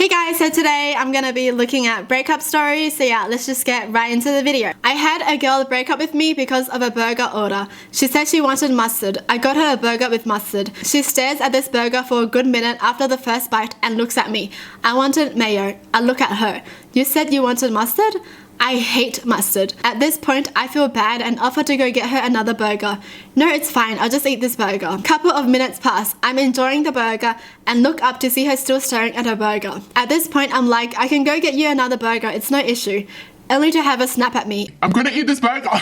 Hey guys, so today I'm gonna be looking at breakup stories. So yeah, let's just get right into the video. I had a girl break up with me because of a burger order. She said she wanted mustard. I got her a burger with mustard. She stares at this burger for a good minute after the first bite and looks at me. I wanted mayo. I look at her. You said you wanted mustard? I hate mustard. At this point, I feel bad and offer to go get her another burger. No, it's fine, I'll just eat this burger. Couple of minutes pass. I'm enjoying the burger and look up to see her still staring at her burger. At this point, I'm like, I can go get you another burger, it's no issue. Only to have her snap at me. I'm gonna eat this burger.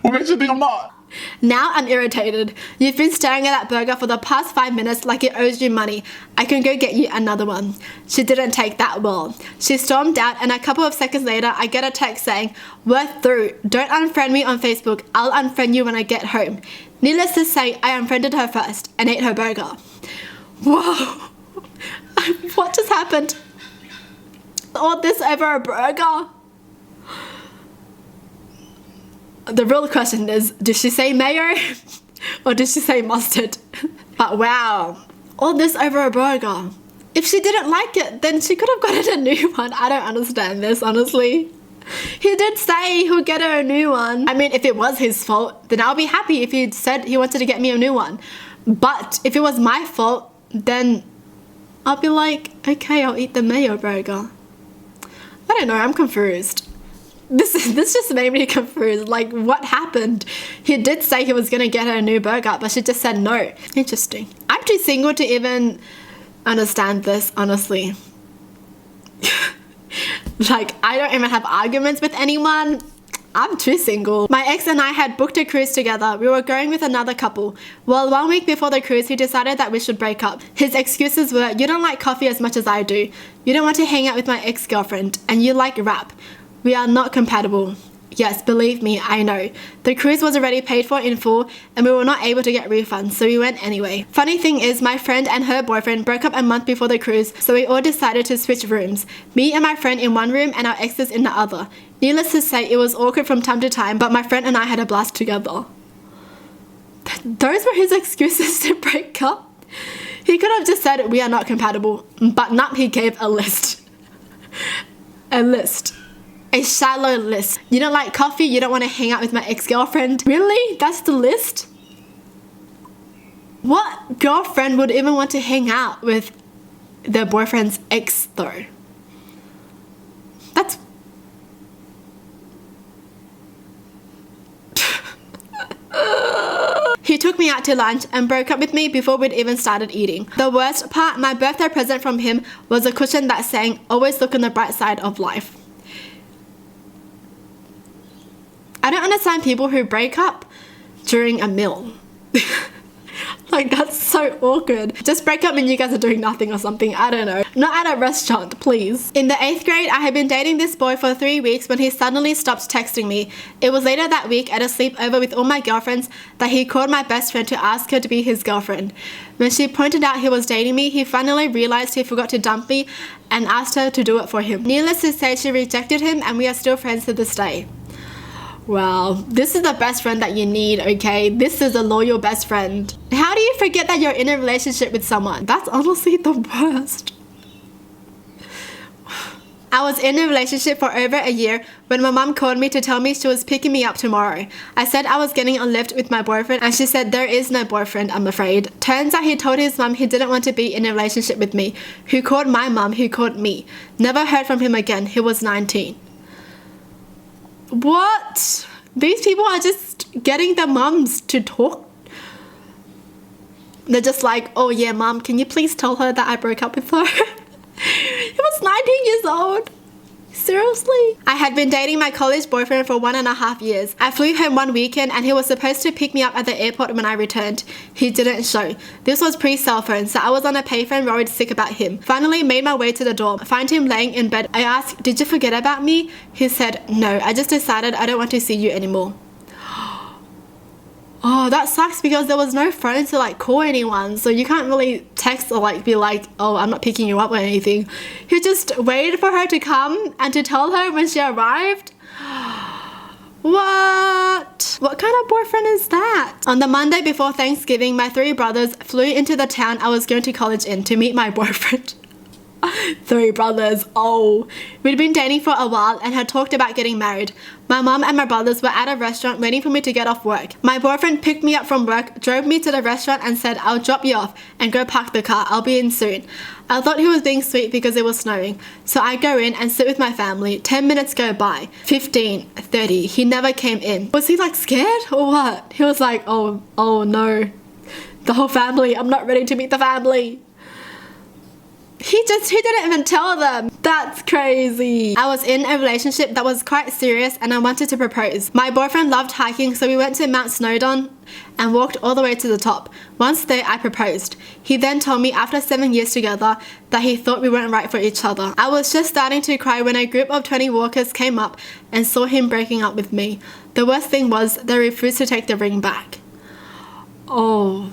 What makes you think I'm not? Now I'm irritated. You've been staring at that burger for the past 5 minutes like it owes you money. I can go get you another one. She didn't take that well. She stormed out and a couple of seconds later I get a text saying, "Worth through. Don't unfriend me on Facebook. I'll unfriend you when I get home." Needless to say, I unfriended her first and ate her burger. Whoa. What just happened? All this over a burger? The real question is, did she say mayo or did she say mustard? But wow, all this over a burger. If she didn't like it, then she could have gotten a new one. I don't understand this, honestly. He did say he'll get her a new one. I mean, if it was his fault, then I'll be happy if he said he wanted to get me a new one. But if it was my fault, then I'll be like, okay, I'll eat the mayo burger. I don't know, I'm confused. This just made me confused. Like, what happened? He did say he was gonna get her a new burger, but she just said no. Interesting. I'm too single to even understand this, honestly. Like, I don't even have arguments with anyone. I'm too single. My ex and I had booked a cruise together. We were going with another couple. Well, 1 week before the cruise, he decided that we should break up. His excuses were, you don't like coffee as much as I do. You don't want to hang out with my ex-girlfriend. And you like rap. We are not compatible. Yes, believe me, I know. The cruise was already paid for in full and we were not able to get refunds, so we went anyway. Funny thing is, my friend and her boyfriend broke up a month before the cruise, so we all decided to switch rooms. Me and my friend in one room and our exes in the other. Needless to say, it was awkward from time to time, but my friend and I had a blast together. Those were his excuses to break up. He could have just said we are not compatible, but not, he gave a list. A list. A shallow list. You don't like coffee, you don't want to hang out with my ex-girlfriend. Really? That's the list? What girlfriend would even want to hang out with their boyfriend's ex though? That's... He took me out to lunch and broke up with me before we'd even started eating. The worst part, my birthday present from him was a cushion that sang, "Always look on the bright side of life." I don't understand people who break up during a meal. Like, that's so awkward. Just break up when you guys are doing nothing or something, I don't know. Not at a restaurant, please. In the 8th grade, I had been dating this boy for 3 weeks when he suddenly stopped texting me. It was later that week at a sleepover with all my girlfriends that he called my best friend to ask her to be his girlfriend. When she pointed out he was dating me, he finally realized he forgot to dump me and asked her to do it for him. Needless to say, she rejected him and we are still friends to this day. Wow, this is the best friend that you need, okay? This is a loyal best friend. How do you forget that you're in a relationship with someone? That's honestly the worst. I was in a relationship for over a year when my mom called me to tell me she was picking me up tomorrow. I said I was getting a lift with my boyfriend and she said there is no boyfriend, I'm afraid. Turns out he told his mom he didn't want to be in a relationship with me. Who called my mom, who called me. Never heard from him again, he was 19. What? These people are just getting their mums to talk. They're just like, oh yeah, mom, can you please tell her that I broke up with her? He was 19 years old. Seriously? I had been dating my college boyfriend for 1.5 years. I flew home one weekend and he was supposed to pick me up at the airport when I returned. He didn't show. This was pre-cell phone, so I was on a payphone worried sick about him. Finally made my way to the dorm. Find him laying in bed. I asked, did you forget about me? He said, no, I just decided I don't want to see you anymore. Oh, that sucks because there was no phone to like call anyone, so you can't really text or like be like, oh, I'm not picking you up or anything. He just waited for her to come and to tell her when she arrived. What? What kind of boyfriend is that? On the Monday before Thanksgiving, my 3 brothers flew into the town I was going to college in to meet my boyfriend. 3 brothers. Oh. We'd been dating for a while and had talked about getting married. My mum and my brothers were at a restaurant waiting for me to get off work. My boyfriend picked me up from work, drove me to the restaurant and said, "I'll drop you off and go park the car. I'll be in soon." I thought he was being sweet because it was snowing. So I go in and sit with my family. 10 minutes go by. 15, 30. He never came in. Was he like scared or what? He was like, oh no. The whole family. I'm not ready to meet the family. He didn't even tell them. That's crazy. I was in a relationship that was quite serious and I wanted to propose. My boyfriend loved hiking, so we went to Mount Snowdon and walked all the way to the top. Once there, I proposed. He then told me after 7 years together that he thought we weren't right for each other. I was just starting to cry when a group of 20 walkers came up and saw him breaking up with me. The worst thing was they refused to take the ring back. Oh.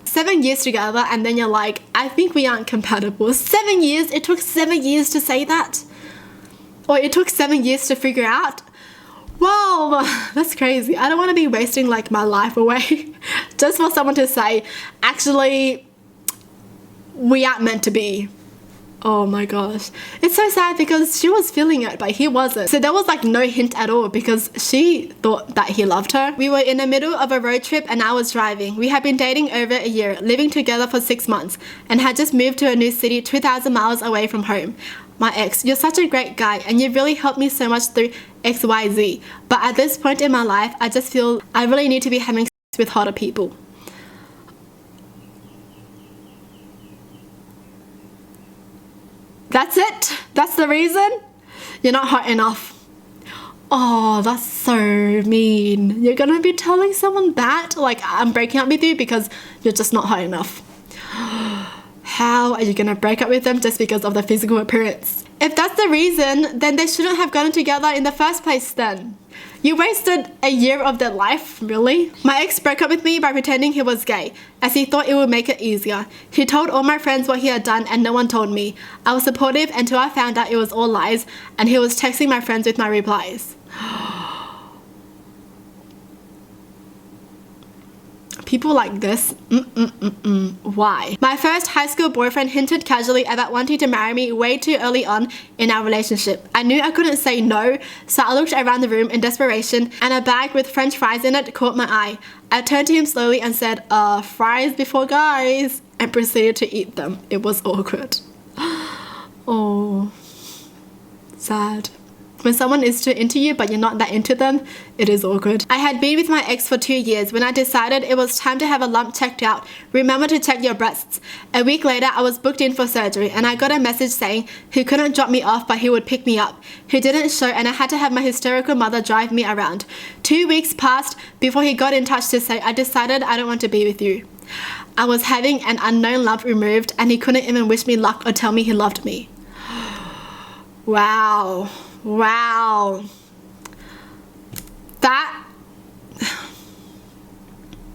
7 years together and then you're like, I think we aren't compatible. 7 years? It took 7 years to say that? Or it took 7 years to figure out? Wow, that's crazy. I don't want to be wasting like my life away just for someone to say, actually, we aren't meant to be. Oh my gosh. It's so sad because she was feeling it, but he wasn't. So there was like no hint at all because she thought that he loved her. We were in the middle of a road trip and I was driving. We had been dating over a year, living together for 6 months, and had just moved to a new city 2,000 miles away from home. My ex, you're such a great guy and you really helped me so much through XYZ. But at this point in my life, I just feel I really need to be having sex with hotter people. That's it? That's the reason? You're not hot enough. Oh, that's so mean. You're gonna be telling someone that? Like, I'm breaking up with you because you're just not hot enough. How are you gonna break up with them just because of the physical appearance? If that's the reason, then they shouldn't have gotten together in the first place then. You wasted a year of their life, really? My ex broke up with me by pretending he was gay, as he thought it would make it easier. He told all my friends what he had done and no one told me. I was supportive until I found out it was all lies and he was texting my friends with my replies. People like this, why? My first high school boyfriend hinted casually about wanting to marry me way too early on in our relationship. I knew I couldn't say no, so I looked around the room in desperation and a bag with french fries in it caught my eye. I turned to him slowly and said, fries before guys, and proceeded to eat them. It was awkward. Oh, sad. When someone is too into you but you're not that into them, it is awkward. I had been with my ex for 2 years when I decided it was time to have a lump checked out. Remember to check your breasts. A week later, I was booked in for surgery and I got a message saying he couldn't drop me off but he would pick me up. He didn't show and I had to have my hysterical mother drive me around. 2 weeks passed before he got in touch to say, I decided I don't want to be with you. I was having an unknown lump removed and he couldn't even wish me luck or tell me he loved me. Wow. Wow. That...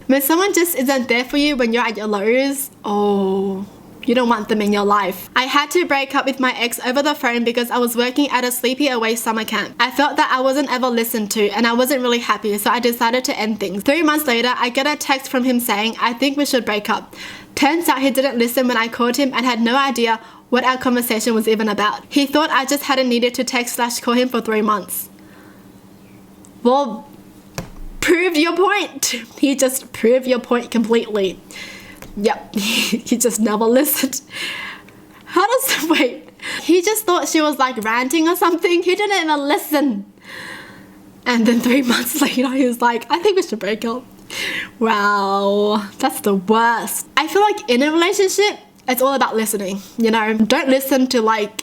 When someone just isn't there for you when you're at your lows, oh, you don't want them in your life. I had to break up with my ex over the phone because I was working at a sleepy away summer camp. I felt that I wasn't ever listened to and I wasn't really happy, so I decided to end things. 3 months later, I get a text from him saying, I think we should break up. Turns out he didn't listen when I called him and had no idea what our conversation was even about. He thought I just hadn't needed to text/call him for 3 months. Well, proved your point. He just proved your point completely. Yep, he just never listened. How does, wait, he just thought she was like ranting or something. He didn't even listen. And then 3 months later, he was like, I think we should break up. Wow, that's the worst. I feel like in a relationship, it's all about listening, you know? Don't listen to like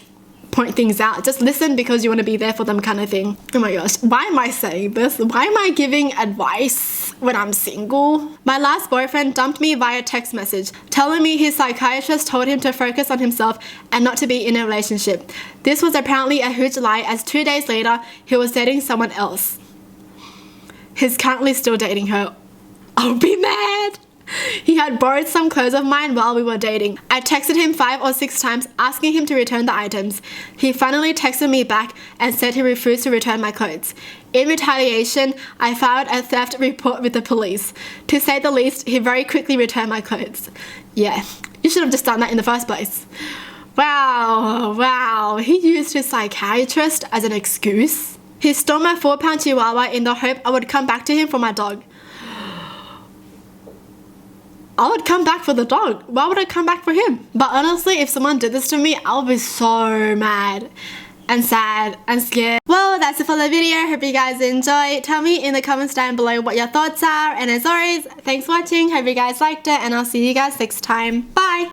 point things out. Just listen because you want to be there for them kind of thing. Oh my gosh, why am I saying this? Why am I giving advice when I'm single? My last boyfriend dumped me via text message, telling me his psychiatrist told him to focus on himself and not to be in a relationship. This was apparently a huge lie as 2 days later, he was dating someone else. He's currently still dating her. I'll be mad. He had borrowed some clothes of mine while we were dating. I texted him 5 or 6 times asking him to return the items. He finally texted me back and said he refused to return my clothes. In retaliation, I filed a theft report with the police. To say the least, he very quickly returned my clothes. Yeah, You should have just done that in the first place. Wow. He used his psychiatrist as an excuse. He stole my 4-pound chihuahua in the hope I would come back to him for my dog. I would come back for the dog. Why would I come back for him? But honestly, if someone did this to me, I would be so mad and sad and scared. Well, that's it for the video. Hope you guys enjoyed. Tell me in the comments down below what your thoughts are. And as always, thanks for watching. Hope you guys liked it. And I'll see you guys next time. Bye.